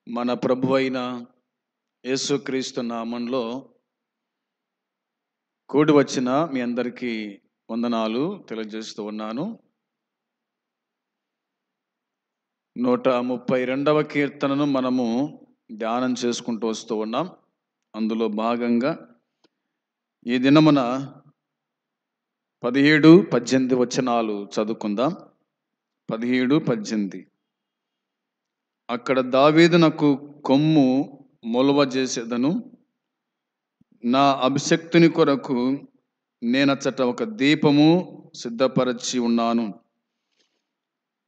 మన ప్రభువైన యేసుక్రీస్తు నామంలో కూడి వచ్చిన మీ అందరికీ వందనాలు తెలియజేస్తూ ఉన్నాను. 132వ కీర్తనను మనము ధ్యానం చేసుకుంటూ వస్తూ ఉన్నాం. అందులో భాగంగా ఈ దినమున 17, 18 వచనాలు చదువుకుందాం. 17, 18. అక్కడ దావీదునకు కొమ్ము మొలవ చేసేదను, నా అభిషక్తుని కొరకు నేనచ్చట ఒక దీపము సిద్ధపరచి ఉన్నాను.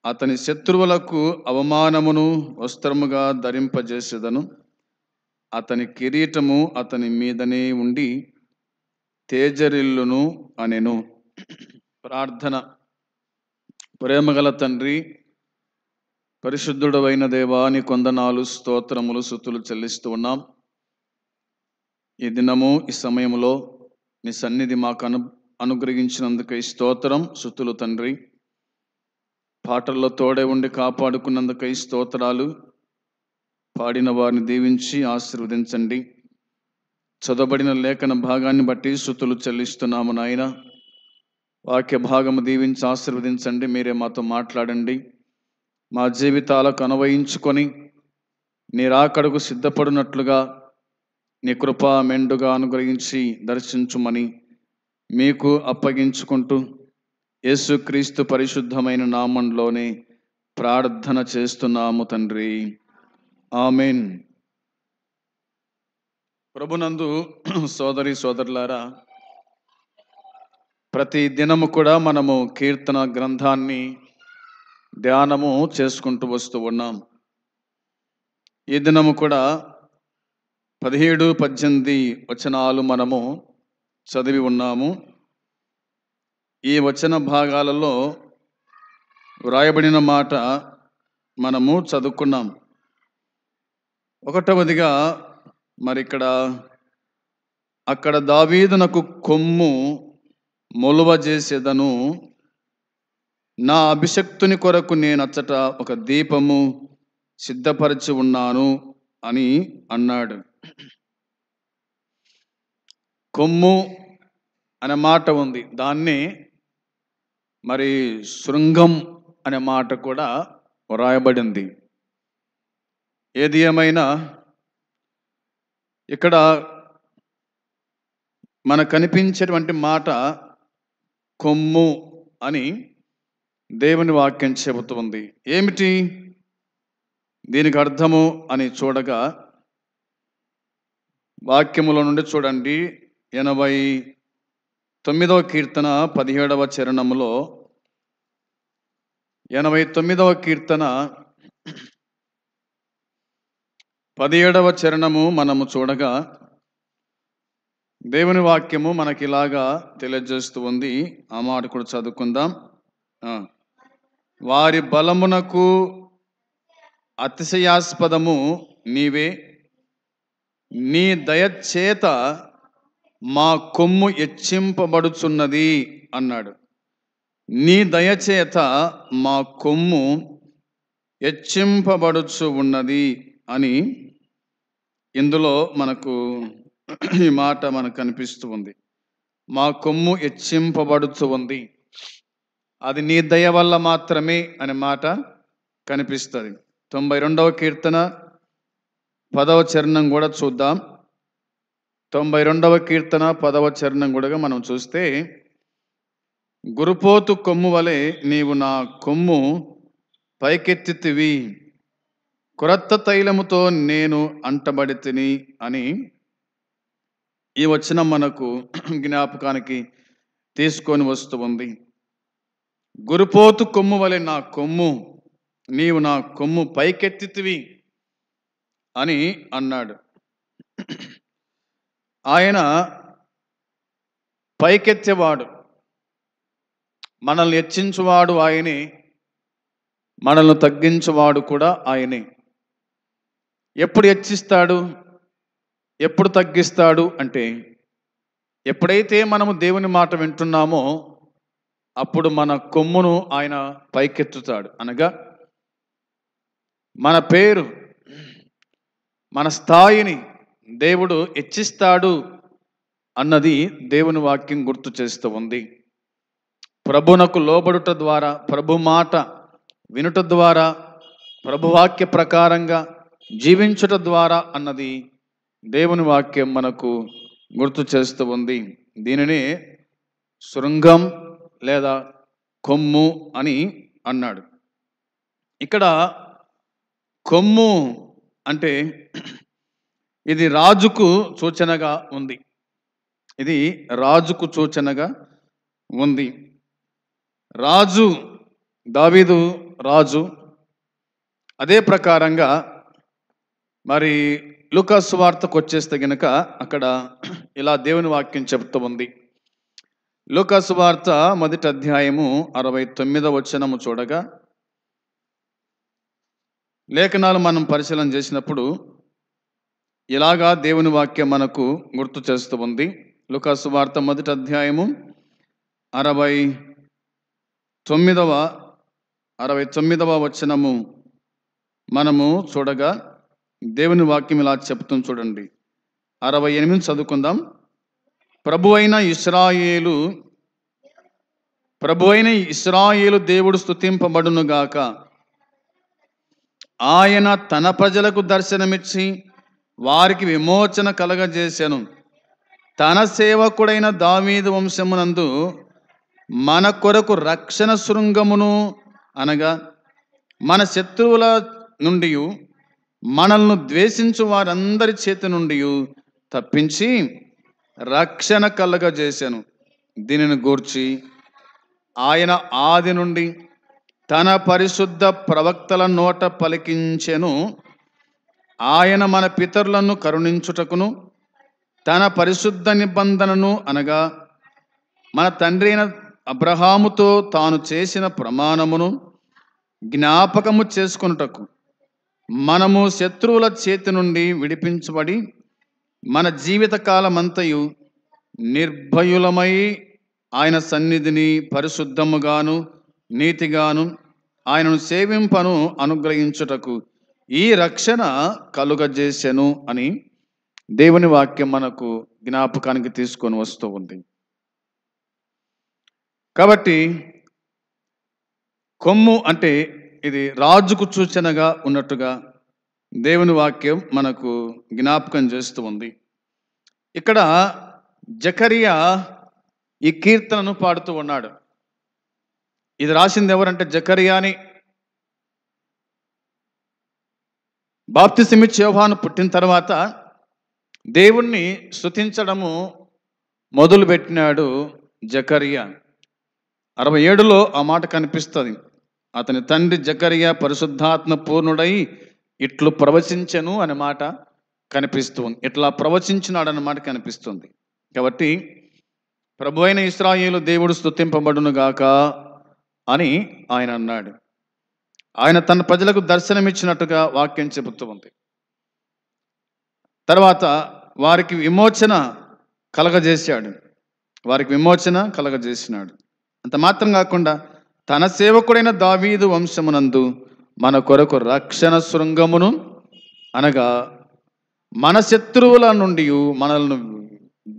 అతని శత్రువులకు అవమానమును వస్త్రముగా ధరింపజేసేదను. అతని కిరీటము అతని మీదనే ఉండి తేజరిల్లును అనెను. ప్రార్థన. ప్రేమగల తండ్రి, పరిశుద్ధుడవైన దేవా, నీ కొందనాలు, స్తోత్రములు, స్తుతులు చెల్లిస్తూ ఉన్నాం. ఈ దినము ఈ సమయంలో నీ సన్నిధి మాకు అనుగ్రహించినందుకై స్తోత్రం, స్తుతులు తండ్రి. పాటల్లో తోడే ఉండి కాపాడుకున్నందుకై స్తోత్రాలు. పాడిన వారిని దీవించి ఆశీర్వదించండి. చదవబడిన లేఖన భాగాన్ని బట్టి స్తుతులు చెల్లిస్తున్నాము నాయన. వాక్య భాగము దీవించి ఆశీర్వదించండి. మీరే మాతో మాట్లాడండి. మా జీవితాలకు అన్వయించుకొని నీ రాకడకు సిద్ధపడినట్లుగా నీ కృప మెండుగా అనుగ్రహించి దర్శించుమని మీకు అప్పగించుకుంటూ యేసుక్రీస్తు పరిశుద్ధమైన నామంలోనే ప్రార్థన చేస్తున్నాము తండ్రి, ఆమేన్. ప్రభునందు సోదరి సోదరులారా, ప్రతి దినము కూడా మనము కీర్తన గ్రంథాన్ని ధ్యానము చేసుకుంటూ వస్తూ ఉన్నాం. ఈ దినము కూడా 17, 18 వచనాలు మనము చదివి ఉన్నాము. ఈ వచన భాగాలలో వ్రాయబడిన మాట మనము చదువుకున్నాం. ఒకటవదిగా మరి అక్కడ దావీదునకు కొమ్ము మొలువ చేసేదను, నా అభిషక్తుని కొరకు నేనచ్చట ఒక దీపము సిద్ధపరిచి ఉన్నాను అని అన్నాడు. కొమ్ము అనే మాట ఉంది. దాన్ని మరి శృంగం అనే మాట కూడా వ్రాయబడింది. ఏది ఏమైనా ఇక్కడ మనకు కనిపించేటువంటి మాట కొమ్ము అని దేవుని వాక్యం చెబుతుంది. ఏమిటి దీనికి అర్థము అని చూడగా, వాక్యములో నుండి చూడండి. 89వ కీర్తన 17వ చరణములో, 89వ కీర్తన 17వ చరణము మనము చూడగా దేవుని వాక్యము మనకి ఇలాగా తెలియజేస్తూ ఉంది. ఆ మాట కూడా చదువుకుందాం. వారి బలమునకు అతిశయాస్పదము నీవే, నీ దయచేత మా కొమ్ము హెచ్చింపబడుచున్నది అన్నాడు. నీ దయచేత మా కొమ్ము హెచ్చింపబడుచు ఉన్నది అని ఇందులో మనకు ఈ మాట మనకు కనిపిస్తూ ఉంది. మా కొమ్ము హెచ్చింపబడుతూ ఉంది, అది నీ దయ వల్ల మాత్రమే అనే మాట కనిపిస్తుంది. 92వ కీర్తన 10వ చరణం కూడా చూద్దాం. 92వ కీర్తన 10వ చరణం కూడా మనం చూస్తే, గురుపోతు కొమ్ము వలె నీవు నా కొమ్ము పైకెత్తితివి, క్రొత్త తైలముతో నేను అంటబడితిని అని ఈ వచనం మనకు జ్ఞాపకానికి తీసుకొని వస్తూ ఉంది. గురుపోతు కొమ్ము వలె నా కొమ్ము, నీవు నా కొమ్ము పైకెత్తితివి అని అన్నాడు. ఆయన పైకెత్తేవాడు, మనల్ని హెచ్చించువాడు ఆయనే, మనల్ని తగ్గించువాడు కూడా ఆయనే. ఎప్పుడు హెచ్చిస్తాడు, ఎప్పుడు తగ్గిస్తాడు అంటే, ఎప్పుడైతే మనము దేవుని మాట వింటున్నామో అప్పుడు మన కొమ్మును ఆయన పైకెత్తుతాడు. అనగా మన పేరు మన స్థాయిని దేవుడు హెచ్చిస్తాడు అన్నది దేవుని వాక్యం గుర్తు చేస్తూ ఉంది. ప్రభునకు లోబడుట ద్వారా, ప్రభు మాట వినుట ద్వారా, ప్రభువాక్య ప్రకారంగా జీవించుట ద్వారా అన్నది దేవుని వాక్యం మనకు గుర్తు చేస్తూ ఉంది. దీనినే శృంగం లేదా కొమ్ము అని అన్నాడు. ఇక్కడ కొమ్ము అంటే ఇది రాజుకు సూచనగా ఉంది. ఇది రాజుకు సూచనగా ఉంది. రాజు దావీదు రాజు. అదే ప్రకారంగా మరి లూకా సువార్తకు వచ్చేస్తే గనుక అక్కడ ఇలా దేవుని వాక్యం చెబుతూ ఉంది. లూకా సువార్త 1వ అధ్యాయము 69వ వచనము చూడగా, లేఖనాలు మనం పరిశీలన చేసినప్పుడు ఇలాగా దేవుని వాక్యం మనకు గుర్తు చేస్తూ ఉంది. లూకా సువార్త 1వ అధ్యాయము 69వ వచనము మనము చూడగా దేవుని వాక్యం ఇలా చెప్తుంది. చూడండి, 68 చదువుకుందాం. ప్రభు అయిన ఇశ్రాయేలు దేవుడు స్తుతింపబడునుగాక. ఆయన తన ప్రజలకు దర్శనమిచ్చి వారికి విమోచన కలగజేసెను. తన సేవకుడైన దావీదు వంశమునందు మన కొరకు రక్షణ శృంగమును, అనగా మన శత్రువుల నుండి, మనల్ని ద్వేషించు వారందరి చేతి నుండి తప్పించి రక్షణ కలగజేసెను. దీనిని గూర్చి ఆయన ఆది నుండి తన పరిశుద్ధ ప్రవక్తల నోట పలికించెను. ఆయన మన పితరులను కరుణించుటకును, తన పరిశుద్ధ నిబంధనను, అనగా మన తండ్రి అయిన అబ్రహాముతో తాను చేసిన ప్రమాణమును జ్ఞాపకము చేసుకొనుటకు, మనము శత్రువుల చేతి నుండి విడిపించబడి మన జీవిత కాలమంతయు నిర్భయులమై ఆయన సన్నిధిని పరిశుద్ధముగాను నీతిగాను ఆయనను సేవింపను అనుగ్రహించుటకు ఈ రక్షణ కలుగజేసెను అని దేవుని వాక్యం మనకు జ్ఞాపకానికి తీసుకొని వస్తూ ఉంది. కాబట్టి కొమ్ము అంటే ఇది రాజుకు సూచనగా ఉన్నట్టుగా దేవుని వాక్యం మనకు జ్ఞాపకం చేస్తూ ఉంది. ఇక్కడ జకరియా ఈ కీర్తనను పాడుతూ ఉన్నాడు. ఇది రాసింది ఎవరంటే జకరియాని. బాప్తిసమిచ్చి యోహాను పుట్టిన తర్వాత దేవుణ్ణి స్తుతించడము మొదలుపెట్టినాడు జకరియా. 67లో ఆ మాట కనిపిస్తుంది. అతని తండ్రి జకరియా పరిశుద్ధాత్మ పూర్ణుడై ఇట్లు ప్రవచించెను అనే మాట కనిపిస్తుంది. ఇట్లా ప్రవచించినాడు అన్నమాట కనిపిస్తుంది. కాబట్టి ప్రభు అయిన ఇశ్రాయేలు దేవుడు స్తుతింపబడునుగాక అని ఆయన అన్నాడు. ఆయన తన ప్రజలకు దర్శనమిచ్చినట్టుగా వాక్యం చెబుతూ ఉంది. తర్వాత వారికి విమోచన కలగజేసినాడు. అంత మాత్రం కాకుండా తన సేవకుడైన దావీదు వంశమునందు మన కొరకు రక్షణ శృంగమును, అనగా మన శత్రువుల నుండి, మనల్ని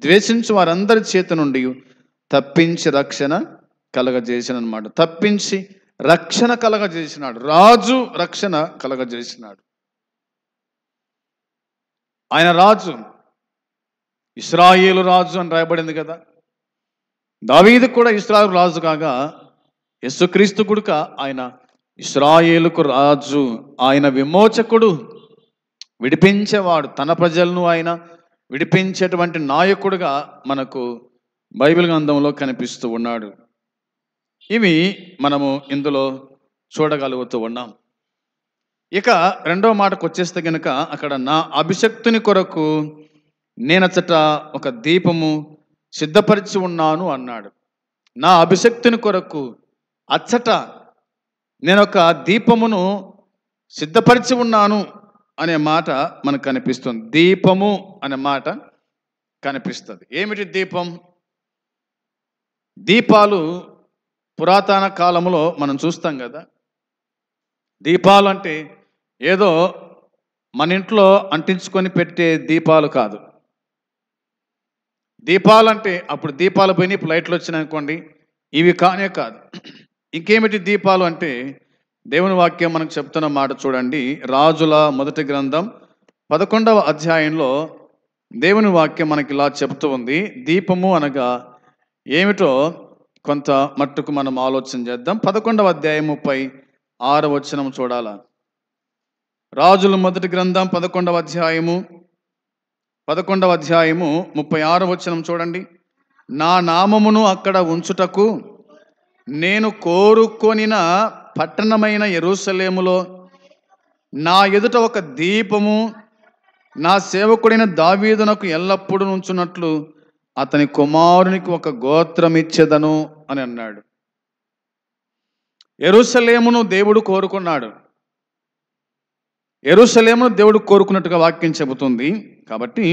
ద్వేషించి వారందరి చేతి నుండి తప్పించి రక్షణ కలగజేసిన అన్నమాట. తప్పించి రక్షణ కలగజేసినాడు. రాజు రక్షణ కలగజేసినాడు. ఆయన రాజు, ఇశ్రాయేలు రాజు అని రాయబడింది కదా. దావీదు కూడా ఇశ్రాయేలు రాజు కాగా, యేసుక్రీస్తు కొడుక ఆయన ఇశ్రాయేలుకు రాజు, ఆయన విమోచకుడు, విడిపించేవాడు. తన ప్రజలను ఆయన విడిపించేటువంటి నాయకుడుగా మనకు బైబిల్ గ్రంథంలో కనిపిస్తూ ఉన్నాడు. ఇవి మనము ఇందులో చూడగలుగుతూ ఉన్నాం. ఇక రెండవ మాటకు వచ్చేస్తే కనుక అక్కడ నా అభిషక్తుని కొరకు నేనచ్చట ఒక దీపము సిద్ధపరిచి ఉన్నాను అన్నాడు. నా అభిషక్తుని కొరకు అచ్చట నేను ఒక దీపమును సిద్ధపరిచి ఉన్నాను అనే మాట మనకు కనిపిస్తుంది. దీపము అనే మాట కనిపిస్తుంది. ఏమిటి దీపం? దీపాలు పురాతన కాలంలో మనం చూస్తాం కదా. దీపాలు అంటే ఏదో మన ఇంట్లో అంటించుకొని పెట్టే దీపాలు కాదు. దీపాలంటే అప్పుడు దీపాలు పోయినాయి, ఇప్పుడు లైట్లు వచ్చినాయి అనుకోండి, ఇవి కానే కాదు. ఇంకేమిటి దీపాలు అంటే దేవుని వాక్యం మనకు చెప్తున్న మాట చూడండి. రాజుల మొదటి గ్రంథం 11వ అధ్యాయంలో దేవుని వాక్యం మనకి ఇలా చెప్తూ ఉంది. దీపము అనగా ఏమిటో కొంత మట్టుకు మనం ఆలోచన చేద్దాం. 11వ అధ్యాయం 36వ వచనం చూడాలా. రాజుల మొదటి గ్రంథం 11వ అధ్యాయము 36వ వచనం చూడండి. నా నామమును అక్కడ ఉంచుటకు నేను కోరుకొనిన పట్టణమైన యెరూషలేములో నా ఎదుట ఒక దీపము నా సేవకుడైన దావీదునకు ఎల్లప్పుడూ ఉంచున్నట్లు అతని కుమారునికి ఒక గోత్రం ఇచ్చెదను అని అన్నాడు. యెరూషలేమును దేవుడు కోరుకున్నాడు. యెరూషలేమును దేవుడు కోరుకున్నట్టుగా వాక్యం చెబుతుంది. కాబట్టి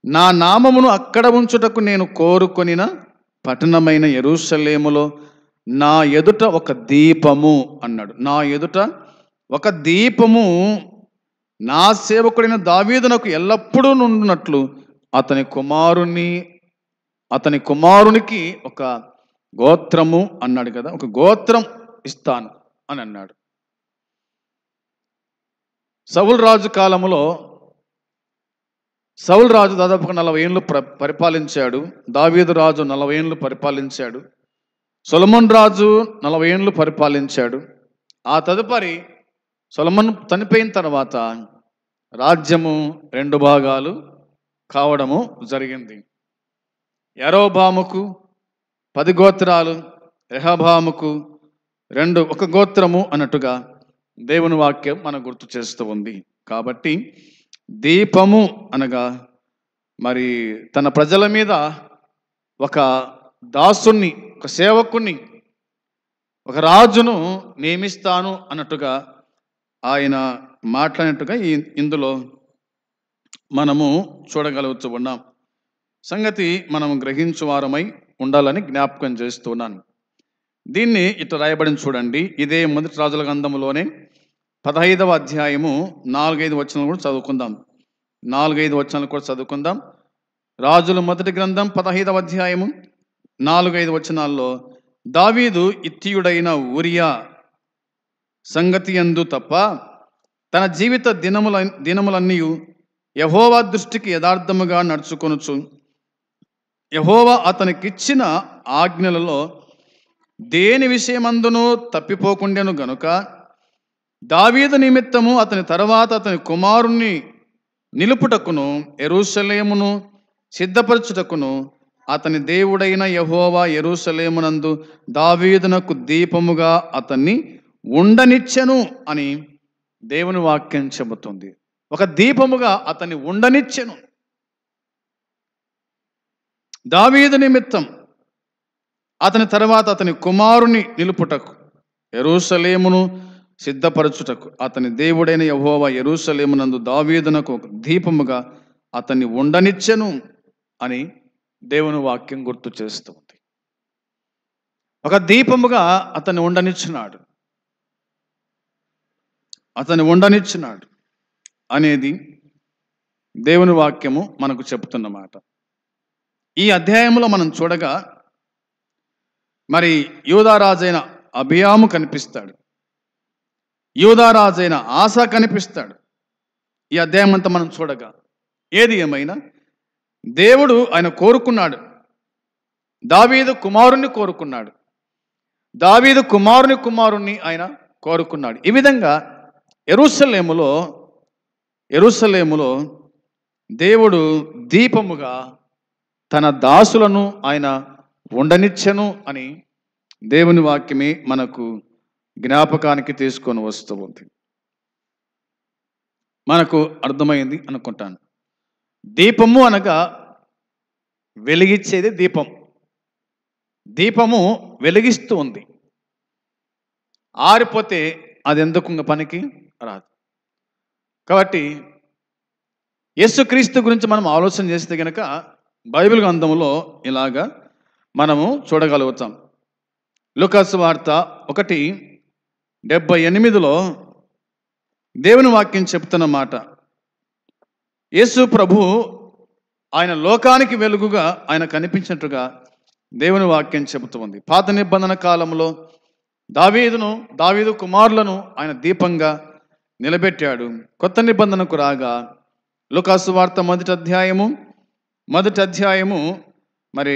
నా నామమును అక్కడ ఉంచుటకు నేను కోరుకొనిన పట్టణమైన యెరూషలేములో నా ఎదుట ఒక దీపము అన్నాడు. నా ఎదుట ఒక దీపము నా సేవకుడైన దావీదునకు ఎల్లప్పుడూ నుండినట్లు అతని కుమారునికి ఒక గోత్రము అన్నాడు కదా, ఒక గోత్రం ఇస్తాను అని అన్నాడు. సౌలు రాజు కాలంలో సౌలు రాజు దాదాపుగా 40 ఏళ్ళు పరిపాలించాడు. దావీదు రాజు 40 ఏళ్ళు పరిపాలించాడు. సొలొమోన్ రాజు 40 ఏళ్ళు పరిపాలించాడు. ఆ తదుపరి సొలొమోన్ చనిపోయిన తర్వాత రాజ్యము 2 భాగాలు కావడము జరిగింది. యరోబాముకు 10 గోత్రాలు, రెహబాముకు 1 గోత్రము అన్నట్టుగా దేవుని వాక్యం మనకు గుర్తు చేస్తూ ఉంది. కాబట్టి దీపము అనగా మరి తన ప్రజల మీద ఒక దాసుని, ఒక సేవకుని, ఒక రాజును నియమిస్తాను అన్నట్టుగా ఆయన మాట్లాడినట్టుగా ఇందులో మనము చూడగలుగుతూ ఉన్నాం. సంగతి మనం గ్రహించువారమై ఉండాలని జ్ఞాపకం చేస్తున్నాను. దీన్ని ఇట్లా రాయబడిన చూడండి. ఇదే మొదటి రాజుల గ్రంథంలోనే 15వ అధ్యాయము 4-5 వచనాలు కూడా చదువుకుందాం. 4-5 వచనాలు కూడా చదువుకుందాం. రాజుల మొదటి గ్రంథం 15వ అధ్యాయము 4-5 వచనాల్లో దావీదు ఇత్తీయుడైన ఊరియా సంగతి యందు తప్ప తన జీవిత దినములన్నీ యెహోవా దృష్టికి యథార్థముగా నడుచుకొనుచు యెహోవా అతనికిచ్చిన ఆజ్ఞలలో దేని విషయమందును తప్పిపోకుండెను గనుక దావీదు నిమిత్తము అతని తర్వాత అతని కుమారుణ్ణి నిలుపుటకును యెరూషలేమును సిద్ధపరచుటకును అతని దేవుడైన యెహోవా యెరూషలేమునందు దావీదునకు దీపముగా అతన్ని ఉండనిచ్చెను అని దేవుని వాక్యం చెబుతుంది. ఒక దీపముగా అతన్ని ఉండనిచ్చెను. దావీదు నిమిత్తం అతని తర్వాత అతని కుమారుని నిలుపుటకు యెరూషలేమును సిద్ధపరచుటకు అతని దేవుడైన యెహోవా యెరూషలేమునందు దావీదునకు ఒక దీపముగా అతన్ని ఉండనిచ్చెను అని దేవుని వాక్యం గుర్తు చేస్తుంది. ఒక దీపముగా అతన్ని ఉండనిచ్చినాడు, అతన్ని ఉండనిచ్చినాడు అనేది దేవుని వాక్యము మనకు చెప్తున్నమాట. ఈ అధ్యాయంలో మనం చూడగా మరి యూదారాజైన అబియాము కనిపిస్తాడు, యూదారాజైన ఆసా కనిపిస్తాడు. ఈ అధ్యాయం అంతా మనం చూడగా ఏది ఏమైనా దేవుడు ఆయన కోరుకున్నాడు, దావీదు కుమారుణ్ణి కోరుకున్నాడు, దావీదు కుమారుణ్ణి ఆయన కోరుకున్నాడు. ఈ విధంగా యెరూషలేములో దేవుడు దీపముగా తన దాసులను ఆయన ఉండనిచ్చెను అని దేవుని వాక్యమే మనకు జ్ఞాపకానికి తీసుకొని వస్తూ ఉంది. మనకు అర్థమైంది అనుకుంటాను. దీపము అనగా వెలిగించేది దీపం. దీపము వెలిగిస్తూ ఉంది, ఆరిపోతే అది ఎందుకు పనికి రాదు. కాబట్టి యేసుక్రీస్తు గురించి మనం ఆలోచన చేస్తే కనుక బైబిల్ గ్రంథంలో ఇలాగా మనము చూడగలుగుతాం. లూకా సువార్త 1:78 దేవుని వాక్యం చెప్తున్న మాట, యేసు ప్రభు ఆయన లోకానికి వెలుగుగా ఆయన కనిపించినట్టుగా దేవుని వాక్యం చెబుతూ ఉంది. పాత నిబంధన కాలంలో దావీదు కుమారులను ఆయన దీపంగా నిలబెట్టాడు. కొత్త నిబంధనకు రాగా లూకా సువార్త మొదటి అధ్యాయము మరి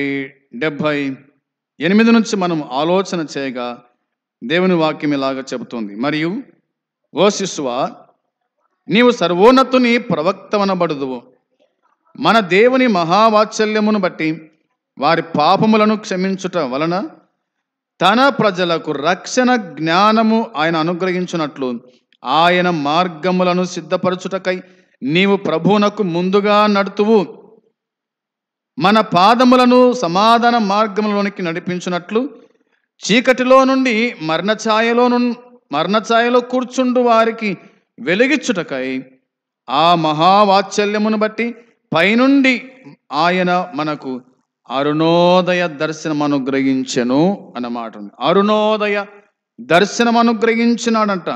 78 నుంచి మనం ఆలోచన చేయగా దేవుని వాక్యం ఇలాగా చెబుతుంది. మరియు ఓ శిశువా, నీవు సర్వోన్నతుని ప్రవక్తవనబడుదువు. మన దేవుని మహావాత్సల్యమును బట్టి వారి పాపములను క్షమించుట వలన తన ప్రజలకు రక్షణ జ్ఞానము ఆయన అనుగ్రహించున్నట్లు ఆయన మార్గములను సిద్ధపరచుటకై నీవు ప్రభువునకు ముందుగా నడుతువు. మన పాదములను సమాధాన మార్గములోనికి నడిపించున్నట్లు చీకటిలో నుండి మరణఛాయలో కూర్చుండు వారికి వెలిగించుటకై ఆ మహావాత్సల్యమును బట్టి పైనుండి ఆయన మనకు అరుణోదయ దర్శనం అనుగ్రహించెను అన్నమాట. అరుణోదయ దర్శనం అనుగ్రహించినాడంట.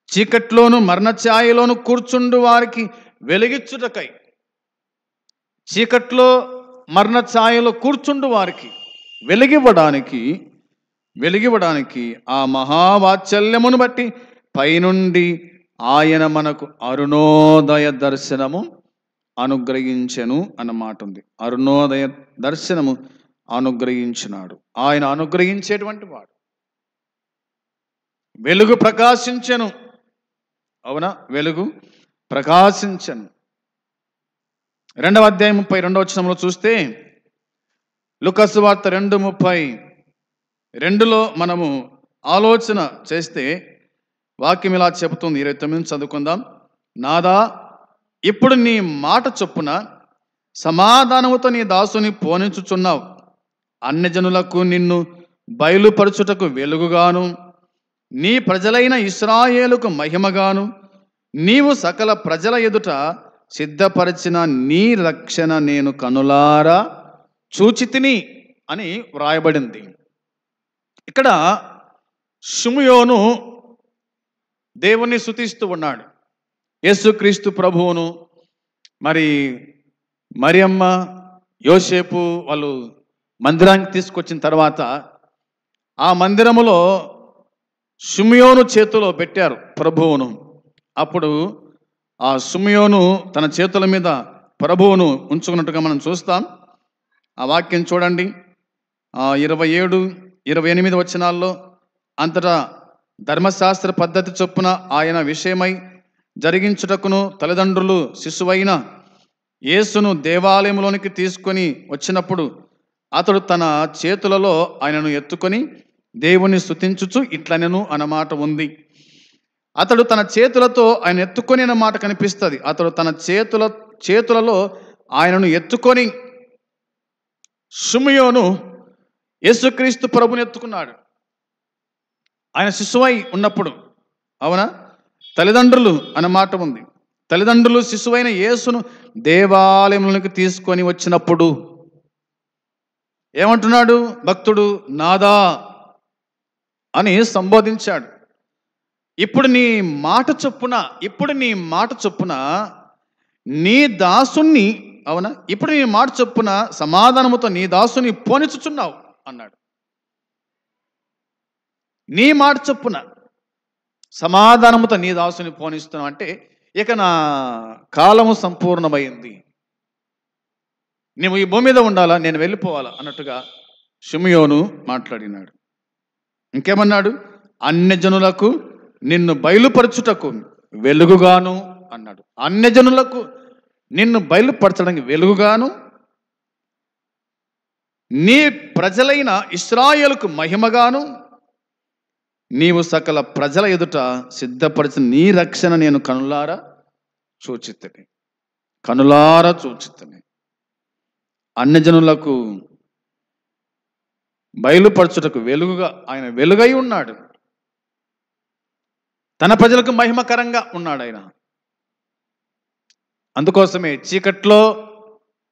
చీకట్లోను మరణఛాయలోను కూర్చుండు వారికి వెలిగించుటకై, చీకట్లో మరణఛాయలో కూర్చుండు వారికి వెలిగివ్వడానికి ఆ మహావాత్సల్యమును బట్టి పైనుండి ఆయన మనకు అరుణోదయ దర్శనము అనుగ్రహించెను అన్నమాట ఉంది. అరుణోదయ దర్శనము అనుగ్రహించినాడు. ఆయన అనుగ్రహించేటువంటి వాడు. వెలుగు ప్రకాశించెను. అవునా, వెలుగు ప్రకాశించెను. 2వ అధ్యాయం 32వ వచనంలో చూస్తే, లూకా సువార్త 2:32లో మనము ఆలోచన చేస్తే వాక్యం ఇలా చెబుతుంది. 29 చదువుకుందాం. నాదా, ఇప్పుడు నీ మాట చొప్పున సమాధానముతో నీ దాసుని పోనించుచున్నావు. అన్యజనులకు నిన్ను బయలుపరచుటకు వెలుగుగాను, నీ ప్రజలైన ఇశ్రాయేలుకు మహిమగాను, నీవు సకల ప్రజల ఎదుట సిద్ధపరిచిన నీ రక్షణ నేను కనులారా చూచితిని అని వ్రాయబడింది. ఇక్కడ షిమ్యోను దేవుణ్ణి స్తుతిస్తూ ఉన్నాడు. యేసుక్రీస్తు ప్రభువును మరి మరియమ్మ యోసేపు వాళ్ళు మందిరానికి తీసుకొచ్చిన తర్వాత ఆ మందిరములో షిమ్యోను చేతిలో పెట్టారు ప్రభువును. అప్పుడు ఆ షిమ్యోను తన చేతుల మీద ప్రభువును ఉంచుకున్నట్టుగా మనం చూస్తాం. ఆ వాక్యం చూడండి. 27, 28 వచనాల్లో, అంతటా ధర్మశాస్త్ర పద్ధతి చొప్పున ఆయన విషయమై జరిగించుటకును తల్లిదండ్రులు శిశువైన యేసును దేవాలయంలోనికి తీసుకొని వచ్చినప్పుడు అతడు తన చేతులలో ఆయనను ఎత్తుకొని దేవుని స్తుతించుచు ఇట్లనెను అన్నమాట ఉంది. అతడు తన చేతులతో ఆయన ఎత్తుకొని అన్న మాట కనిపిస్తుంది. అతడు తన చేతులలో ఆయనను ఎత్తుకొని, షిమ్యోను యేసుక్రీస్తు ప్రభుని ఎత్తుకున్నాడు ఆయన శిశువై ఉన్నప్పుడు. అవునా, తల్లిదండ్రులు అన్న మాట ఉంది. తల్లిదండ్రులు శిశువైన యేసును దేవాలయంలోనికి తీసుకొని వచ్చినప్పుడు ఏమంటున్నాడు భక్తుడు? నాదా అని సంబోధించాడు. ఇప్పుడు నీ మాట చొప్పున నీ దాసుని, అవునా, ఇప్పుడు నీ మాట చొప్పున సమాధానముతో నీ దాసుని పోనిచుచున్నావు అన్నాడు. నీ మాట చొప్పున సమాధానముతో నీ దాసుని పోనిస్తున్నావు అంటే ఇక నా కాలము సంపూర్ణమైంది, నువ్వు ఈ భూమి మీద ఉండాలా, నేను వెళ్ళిపోవాలా అన్నట్టుగా షిమ్యోను మాట్లాడినాడు. ఇంకేమన్నాడు? అన్యజనులకు నిన్ను బయలుపరచుటకు వెలుగుగాను అన్నాడు. అన్యజనులకు నిన్ను బయలుపరచడానికి వెలుగుగాను, నీ ప్రజలైన ఇశ్రాయేలుకు మహిమగాను, నీవు సకల ప్రజల ఎదుట సిద్ధపరిచిన నీ రక్షణ నేను కనులారా చూచితిని. అన్యజనులకు బయలుపరచుటకు వెలుగుగా ఆయన వెలుగై ఉన్నాడు. తన ప్రజలకు మహిమకరంగా ఉన్నాడు ఆయన. అందుకోసమే చీకట్లో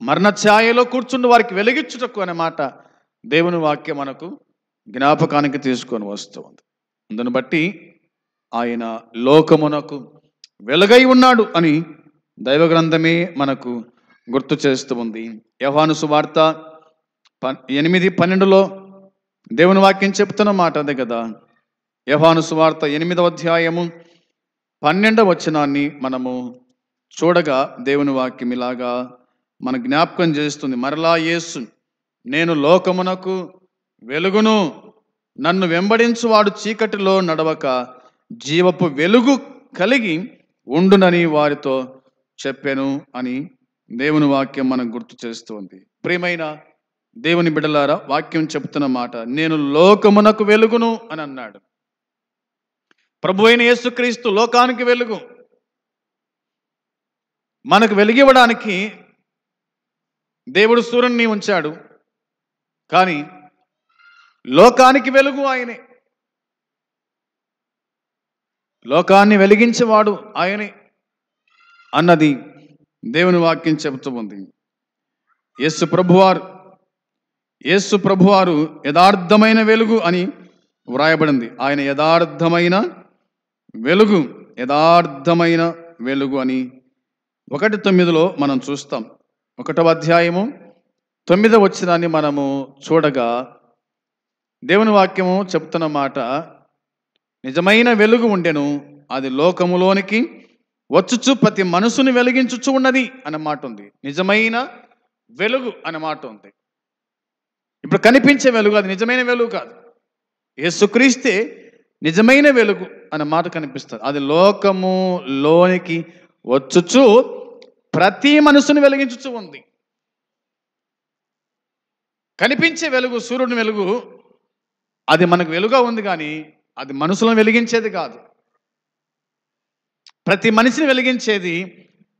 మరణఛాయలో కూర్చుండి వారికి వెలిగించుటకు అనే మాట దేవుని వాక్యం మనకు జ్ఞాపకానికి తీసుకొని వస్తూ ఉంది. అందును బట్టి ఆయన లోకమునకు వెలుగై ఉన్నాడు అని దైవ గ్రంథమే మనకు గుర్తు చేస్తూ ఉంది. యోహాను సువార్త 8:12 దేవుని వాక్యం చెప్తున్న మాట అదే కదా. యోహాను సువార్త 8వ అధ్యాయము 12వ వచనాన్ని మనము చూడగా దేవుని వాక్యం ఇలాగా మన జ్ఞాపకం చేస్తుంది. మరలా యేసు, నేను లోకమునకు వెలుగును, నన్ను వెంబడించువాడు చీకటిలో నడవక జీవపు వెలుగు కలిగి ఉండునని వారితో చెప్పాను అని దేవుని వాక్యం మనకు గుర్తు చేస్తుంది. ప్రియమైన దేవుని బిడ్డలారా, వాక్యం చెప్తున్న మాట, నేను లోకమునకు వెలుగును అని అన్నాడు. ప్రభు అయిన యేసుక్రీస్తు లోకానికి వెలుగు. మనకు వెలిగివ్వడానికి దేవుడు సూర్యుని ఉంచాడు, కానీ లోకానికి వెలుగు ఆయనే. లోకాన్ని వెలిగించేవాడు ఆయనే అన్నది దేవుని వాక్యం చెబుతూ ఉంది. యేసు ప్రభువారు యథార్థమైన వెలుగు అని వ్రాయబడింది. ఆయన యథార్థమైన వెలుగు అని 1:9 మనం చూస్తాం. 1వ అధ్యాయము 9వ వచనాన్ని మనము చూడగా దేవుని వాక్యము చెప్తున్న మాట, నిజమైన వెలుగు ఉండెను, అది లోకములోనికి వచ్చుచు ప్రతి మనసుని వెలిగించుచు ఉన్నది అన్న మాట ఉంది. నిజమైన వెలుగు అన్న మాట ఉంది. ఇప్పుడు కనిపించే వెలుగు అది నిజమైన వెలుగు కాదు. యేసుక్రీస్తే నిజమైన వెలుగు అన్న మాట కనిపిస్తుంది. అది లోకములోనికి వచ్చుచు ప్రతి మనసుని వెలిగించుచు ఉంది. కనిపించే వెలుగు, సూర్యుని వెలుగు, అది మనకు వెలుగా ఉంది, కానీ అది మనసులను వెలిగించేది కాదు. ప్రతి మనిషిని వెలిగించేది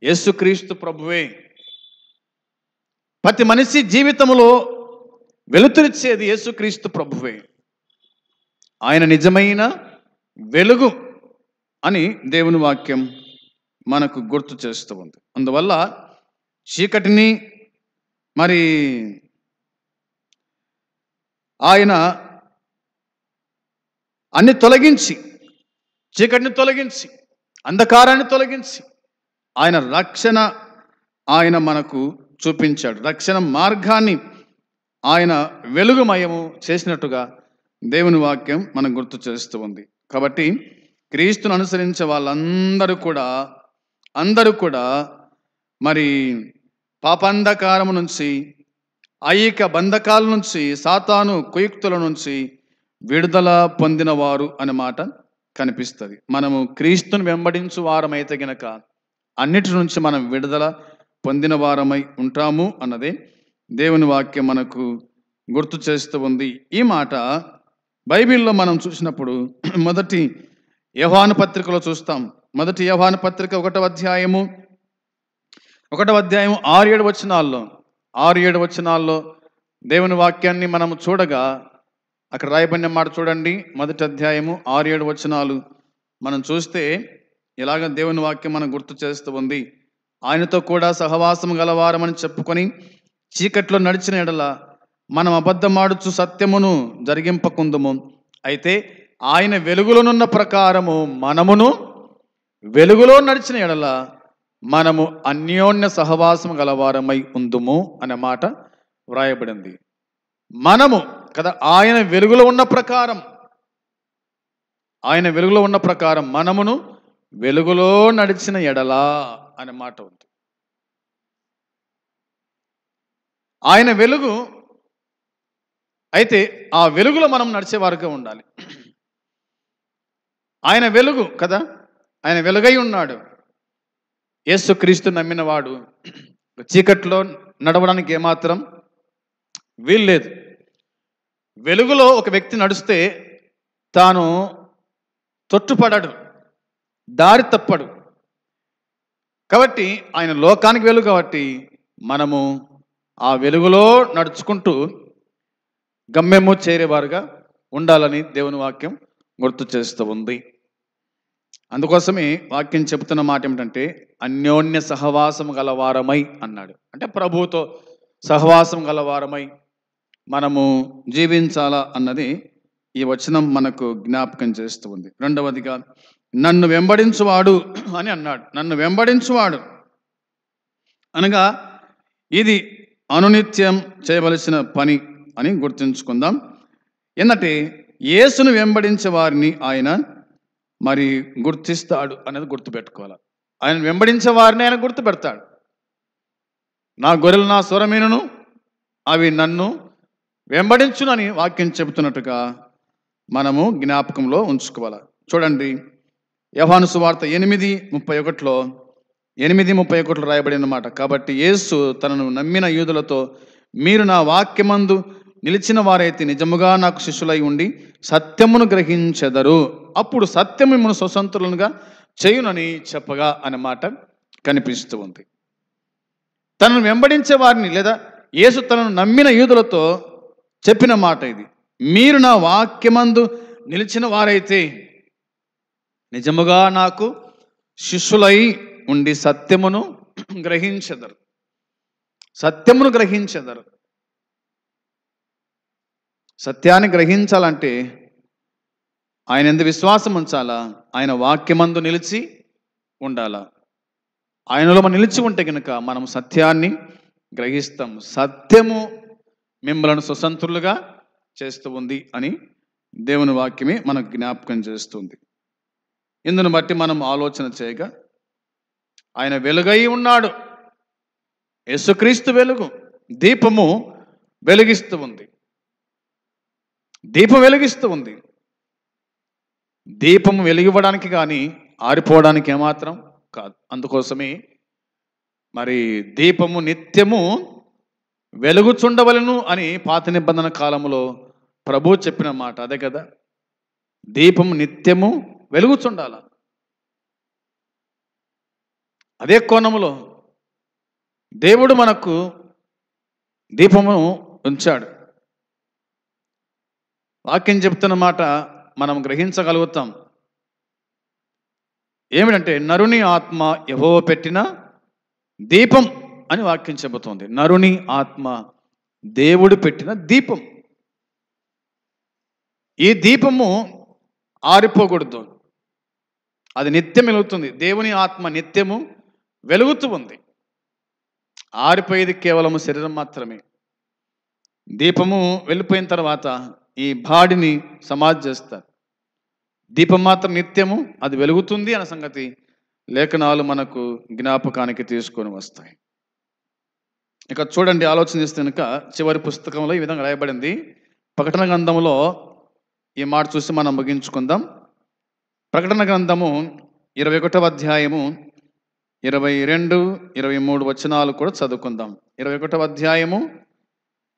యేసుక్రీస్తు ప్రభువే. ప్రతి మనిషి జీవితంలో వెలుతురిచ్చేది యేసుక్రీస్తు ప్రభువే. ఆయన నిజమైన వెలుగు అని దేవుని వాక్యం మనకు గుర్తు చేస్తూ ఉంది. అందువల్ల చీకటిని మరి ఆయన అన్ని తొలగించి, చీకటిని తొలగించి, అంధకారాన్ని తొలగించి ఆయన రక్షణ ఆయన మనకు చూపించాడు. రక్షణ మార్గాన్ని ఆయన వెలుగుమయము చేసినట్టుగా దేవుని వాక్యం మనకు గుర్తు చేస్తూ ఉంది. కాబట్టి క్రీస్తును అనుసరించే వాళ్ళందరూ కూడా మరి పాపాంధకారము నుంచి, ఐహిక బంధకాల నుంచి, సాతాను కుయుక్తుల నుంచి విడుదల పొందిన వారు అనే మాట కనిపిస్తుంది. మనము క్రీస్తుని వెంబడించు వారమైతే గనక అన్నిటి నుంచి మనం విడుదల పొందిన వారమై ఉంటాము అన్నదే దేవుని వాక్యం మనకు గుర్తు చేస్తూ ఉంది. ఈ మాట బైబిల్లో మనం చూసినప్పుడు మొదటి యోహాను పత్రికలో చూస్తాం. మొదటి యోహాను పత్రిక 1వ అధ్యాయము 6-7 వచనాల్లో దేవుని వాక్యాన్ని మనము చూడగా అక్కడ రాయబడిన మాట చూడండి. మొదటి అధ్యాయము 6-7 వచనాలు మనం చూస్తే ఇలాగ దేవుని వాక్యం మనం గుర్తు చేస్తూ ఉంది. ఆయనతో కూడా సహవాసం గలవారమని చెప్పుకొని చీకట్లో నడిచిన ఎడల మనం అబద్ధమాడుచు సత్యమును జరిగింపకుందుము. అయితే ఆయన వెలుగులోనున్న ప్రకారము మనమును వెలుగులో నడిచిన ఎడల మనము అన్యోన్య సహవాసం గలవారమై ఉందుము అనే మాట వ్రాయబడింది. మనము కదా, ఆయన వెలుగులో ఉన్న ప్రకారం మనమును వెలుగులో నడిచిన ఎడలా అనే మాట ఉంది. ఆయన వెలుగు అయితే ఆ వెలుగులో మనం నడిచేవారుగా ఉండాలి. ఆయన వెలుగు కదా, ఆయన వెలుగై ఉన్నాడు. యేసుక్రీస్తు నమ్మిన వాడు చీకట్లో నడవడానికి ఏమాత్రం వీల్లేదు. వెలుగులో ఒక వ్యక్తి నడిస్తే తాను తొట్టుపడడు, దారి తప్పడు. కాబట్టి ఆయన లోకానికి వెలుగు, కాబట్టి మనము ఆ వెలుగులో నడుచుకుంటూ గమ్యము చేరేవారుగా ఉండాలని దేవుని వాక్యం గుర్తు చేస్తూ ఉంది. అందుకోసమే వాక్యం చెబుతున్న మాట ఏమిటంటే అన్యోన్య సహవాసం గలవారమై అన్నాడు. అంటే ప్రభువుతో సహవాసం గలవారమై మనము జీవించాలా అన్నది ఈ వచనం మనకు జ్ఞాపకం చేస్తూ ఉంది. రెండవదిగా నన్ను వెంబడించువాడు అని అన్నాడు. నన్ను వెంబడించువాడు అనగా ఇది అనునిత్యం చేయవలసిన పని అని గుర్తుంచుకుందాం. ఎందుకంటే యేసును వెంబడించే వారిని ఆయన మరి గుర్తిస్తాడు అనేది గుర్తుపెట్టుకోవాలి. ఆయన వెంబడించే వారిని ఆయన గుర్తుపెడతాడు. నా గొర్రెలు నా స్వరమేనును, అవి నన్ను వెంబడించునని వాక్యం చెబుతున్నట్టుగా మనము జ్ఞాపకంలో ఉంచుకోవాలి. చూడండి, యోహాను సువార్త 8:31లో 8:31 రాయబడిన మాట. కాబట్టి యేసు తనను నమ్మిన యూదులతో, మీరు నా వాక్యమందు నిలిచిన వారైతే నిజముగా నాకు శిష్యులై ఉండి సత్యమును గ్రహించెదరు, అప్పుడు సత్యము మిమ్మల్ని స్వతంత్రులుగా చేయునని చెప్పగా అనే మాట కనిపిస్తూ ఉంది. తనను వెంబడించే వారిని లేదా యేసు తనను నమ్మిన యూదులతో చెప్పిన మాట ఇది. మీరు నా వాక్యమందు నిలిచిన వారైతే నిజముగా నాకు శిష్యులై ఉండి సత్యమును గ్రహించెదరు. సత్యమును గ్రహించెదరు. సత్యాన్ని గ్రహించాలంటే ఆయన ఎందు విశ్వాసం ఉంచాలా, ఆయన వాక్యమందు నిలిచి ఉండాలా. ఆయనలో మనం నిలిచి ఉంటే కనుక మనం సత్యాన్ని గ్రహిస్తాం. సత్యము మిమ్మల్ని స్వతంత్రులుగా చేస్తూ ఉంది అని దేవుని వాక్యమే మనకు జ్ఞాపకం చేస్తుంది. ఇందును బట్టి మనం ఆలోచన చేయగా ఆయన వెలుగై ఉన్నాడు. యేసుక్రీస్తు వెలుగు. దీపము వెలిగిస్తూ ఉంది. దీపం వెలిగిస్తూ ఉంది. దీపము వెలిగివ్వడానికి కానీ ఆరిపోవడానికి ఏమాత్రం కాదు. అందుకోసమే మరి దీపము నిత్యము వెలుగుచుండవలను అని పాత నిబంధన కాలంలో ప్రభు చెప్పిన మాట అదే కదా. దీపము నిత్యము వెలుగుచుండాల. అదే కోణములో దేవుడు మనకు దీపము ఉంచాడు. వాక్యం చెప్తున్న మాట మనం గ్రహించగలుగుతాం. ఏమిటంటే నరుని ఆత్మ యెహోవా పెట్టిన దీపం అని వాక్యం చెబుతోంది. నరుని ఆత్మ దేవుడు పెట్టిన దీపం. ఈ దీపము ఆరిపోకూడదు, అది నిత్యం వెలుగుతుంది. దేవుని ఆత్మ నిత్యము వెలుగుతూ ఉంది. ఆరిపోయేది కేవలం శరీరం మాత్రమే. దీపము వెళ్ళిపోయిన తర్వాత ఈ బాడిని సమాధి చేస్తారు. దీపం మాత్రం నిత్యము అది వెలుగుతుంది అన్న సంగతి లేఖనాలు మనకు జ్ఞాపకానికి తీసుకొని వస్తాయి. ఇక చూడండి, ఆలోచన చేస్తే కనుక చివరి పుస్తకంలో ఈ విధంగా రాయబడింది. ప్రకటన గ్రంథంలో ఈ మాట చూసి మనం ముగించుకుందాం. ప్రకటన గ్రంథము 21వ అధ్యాయము 22, 23 వచనాలు కూడా చదువుకుందాం. 21వ అధ్యాయము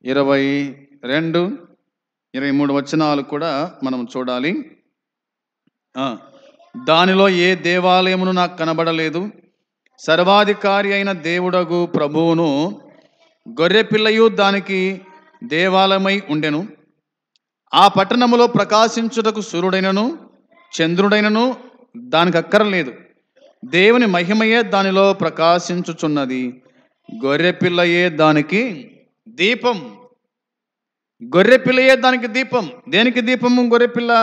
22, 23 వచనాలు కూడా మనం చూడాలి. దానిలో ఏ దేవాలయమును నాకు కనబడలేదు. సర్వాధికారి అయిన దేవుడగు ప్రభువును గొర్రెపిల్లయు దానికి దేవాలయమై ఉండెను. ఆ పట్టణములో ప్రకాశించుటకు సూర్యుడైనను చంద్రుడైనను దానికి అక్కరలేదు. దేవుని మహిమయే దానిలో ప్రకాశించుచున్నది. గొర్రెపిల్లయే దానికి దీపం. గొర్రెపిల్లయే దానికి దీపం. దేనికి దీపము గొర్రెపిల్ల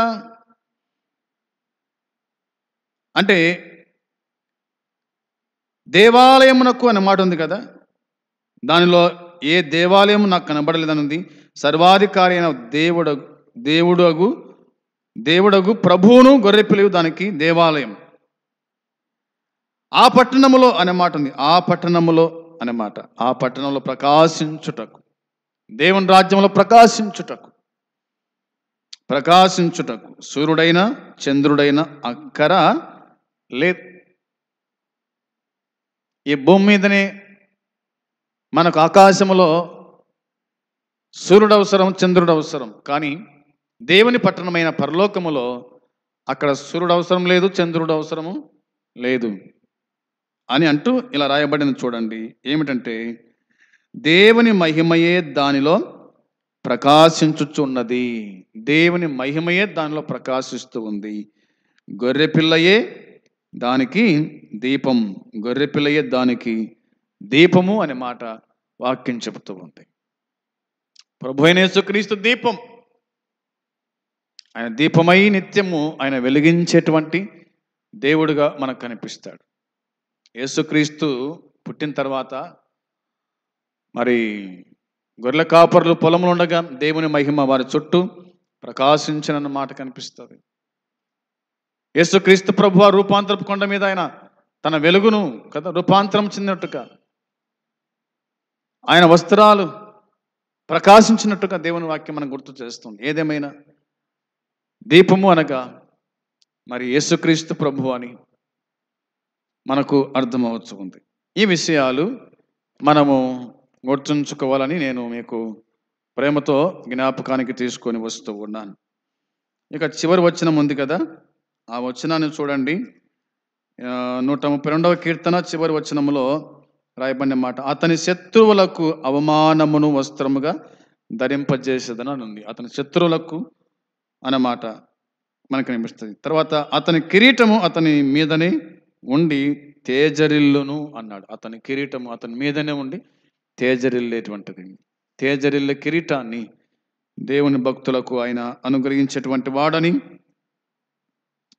అంటే దేవాలయమునకు అనే మాట ఉంది కదా. దానిలో ఏ దేవాలయం నాకు కనబడలేదనుంది. సర్వాధికారి అయిన దేవుడగు ప్రభువును గొర్రెపిల్లయు దానికి దేవాలయం. ఆ పట్టణములో అనే మాట ఉంది. ఆ పట్టణములో అనే మాట, ఆ పట్టణంలో ప్రకాశించుటకు, దేవుని రాజ్యంలో ప్రకాశించుటకు సూర్యుడైన చంద్రుడైన అక్కర లేదు. ఈ భూమి మీదనే మనకు ఆకాశములో సూర్యుడు అవసరం, చంద్రుడు అవసరం. కానీ దేవుని పట్టణమైన పరలోకములో అక్కడ సూర్యుడు అవసరం లేదు, చంద్రుడు అవసరము లేదు అని అంటూ ఇలా రాయబడిన చూడండి. ఏమిటంటే దేవుని మహిమయే దానిలో ప్రకాశించుచున్నది. దేవుని మహిమయే దానిలో ప్రకాశిస్తూ ఉంది. గొర్రెపిల్లయే దానికి దీపం. గొర్రెపిల్లయే దానికి దీపము అనే మాట వాక్యం చెబుతూ ఉంది. ప్రభువైన యేసుక్రీస్తు దీపం. ఆయన దీపమై నిత్యము ఆయన వెలిగించేటువంటి దేవుడిగా మనకు కనిపిస్తాడు. యేసుక్రీస్తు పుట్టిన తర్వాత మరి గొర్రెల కాపరులు పొలంలో ఉండగా దేవుని మహిమ వారి చుట్టూ ప్రకాశించిన మాట కనిపిస్తుంది. యేసుక్రీస్తు ప్రభువు రూపాంతరపు కొండ మీద ఆయన తన వెలుగును కదా రూపాంతరం చెందినట్టుగా ఆయన వస్త్రాలు ప్రకాశించినట్టుగా దేవుని వాక్యం మనకు గుర్తు చేస్తుంది. ఏదేమైనా దీపము అనగా మరి యేసుక్రీస్తు ప్రభువు అని మనకు అర్థమవచ్చు ఉంది. ఈ విషయాలు మనము గుర్తుంచుకోవాలని నేను మీకు ప్రేమతో జ్ఞాపకానికి తీసుకొని వస్తూ ఉన్నాను. ఇక చివరి వచనం ఉంది కదా, ఆ వచనాన్ని చూడండి. 132వ కీర్తన చివరి వచనములో రాయబడిన మాట, అతని శత్రువులకు అవమానమును వస్త్రముగా ధరింపజేసేదని అని ఉంది. అతని శత్రువులకు అన్నమాట మనకు కనిపిస్తుంది. తర్వాత అతని కిరీటము అతని మీదనే ఉండి తేజరిల్లును అన్నాడు. అతని కిరీటము అతని మీదనే ఉండి తేజరిల్లేటువంటిది. తేజరిల్లే కిరీటాన్ని దేవుని భక్తులకు ఆయన అనుగ్రహించేటువంటి వాడని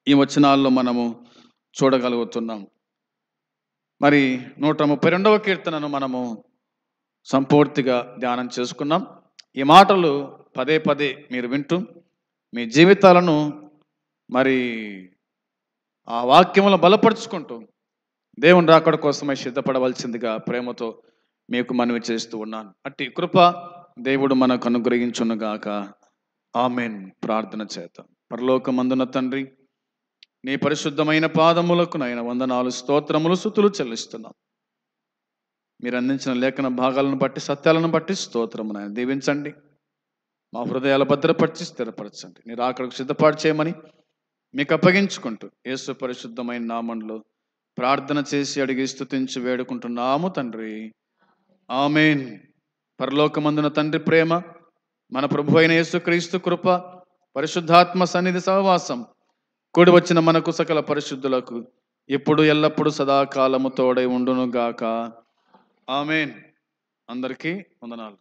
ఈ వచనాల్లో మనము చూడగలుగుతున్నాం. మరి 132వ కీర్తనను మనము సంపూర్తిగా ధ్యానం చేసుకున్నాం. ఈ మాటలు పదే పదే మీరు వింటూ మీ జీవితాలను మరి ఆ వాక్యములను బలపరుచుకుంటూ దేవుని రాకడ కోసమై సిద్ధపడవలసిందిగా ప్రేమతో మీకు మనవి చేస్తూ ఉన్నాను. అట్టి కృప దేవుడు మనకు అనుగ్రహించునుగాక. ఆమేన్. ప్రార్థన చేద్దాం. పరలోకమందున తండ్రి, నీ పరిశుద్ధమైన పాదములకు నాయన వందనాలు, స్తోత్రములు, స్తుతులు చెల్లిస్తున్నాం. మీరు అందించిన లేఖన భాగాలను బట్టి, సత్యాలను బట్టి స్తోత్రము నాయన. దీవించండి, మా హృదయాల భద్రపరిచి స్థిరపరచండి. నీ రాకడకు సిద్ధపాటు చేయమని మీకు అప్పగించుకుంటూ యేసు పరిశుద్ధమైన నామంలో ప్రార్థన చేసి అడిగి స్తుతించి వేడుకుంటున్నాము తండ్రి. ఆమేన్. పరలోకమందున తండ్రి ప్రేమ, మన ప్రభు అయిన యేసుక్రీస్తు కృప, పరిశుద్ధాత్మ సన్నిధి సహవాసం కూడి వచ్చిన మనకు సకల పరిశుద్ధులకు ఇప్పుడు ఎల్లప్పుడు సదాకాలము తోడై ఉండును గాక. ఆమేన్. అందరికీ వందనాలు.